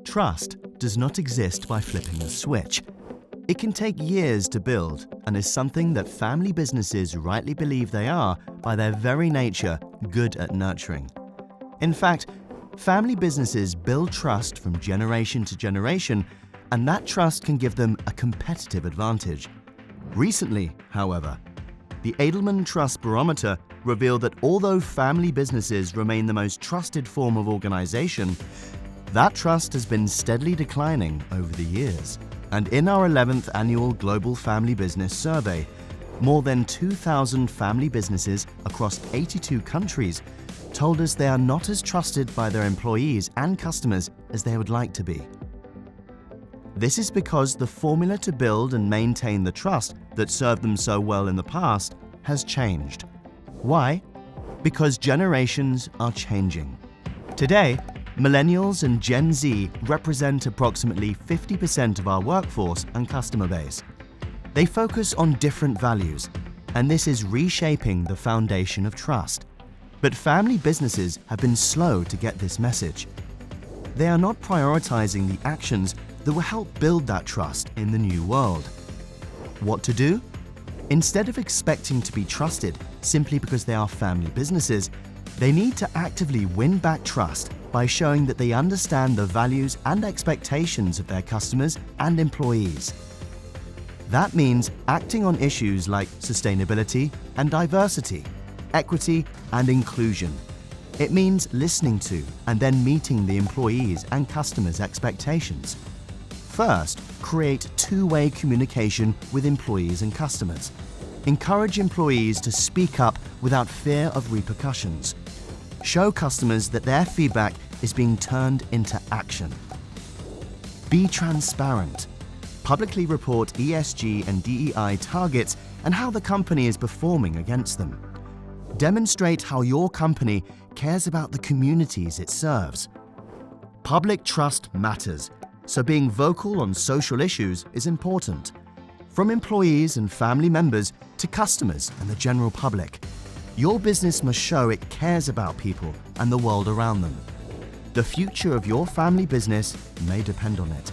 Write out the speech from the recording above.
Trust does not exist by flipping a switch. It can take years to build and is something that family businesses rightly believe they are, by their very nature, good at nurturing. In fact, family businesses build trust from generation to generation, and that trust can give them a competitive advantage. Recently, however, the Edelman Trust Barometer revealed that although family businesses remain the most trusted form of organization, that trust has been steadily declining over the years. And in our 11th annual Global Family Business Survey, more than 2,000 family businesses across 82 countries told us they are not as trusted by their employees and customers as they would like to be. This is because the formula to build and maintain the trust that served them so well in the past has changed. Why? Because generations are changing. Today, millennials and Gen Z represent approximately 50% of our workforce and customer base. They focus on different values, and this is reshaping the foundation of trust. But family businesses have been slow to get this message. They are not prioritizing the actions that will help build that trust in the new world. What to do? Instead of expecting to be trusted simply because they are family businesses, they need to actively win back trust by showing that they understand the values and expectations of their customers and employees. That means acting on issues like sustainability and diversity, equity and inclusion. It means listening to and then meeting the employees' and customers' expectations. First, create two-way communication with employees and customers. Encourage employees to speak up without fear of repercussions. Show customers that their feedback is being turned into action. Be transparent. Publicly report ESG and DEI targets and how the company is performing against them. Demonstrate how your company cares about the communities it serves. Public trust matters, so being vocal on social issues is important. From employees and family members to customers and the general public, your business must show it cares about people and the world around them. The future of your family business may depend on it.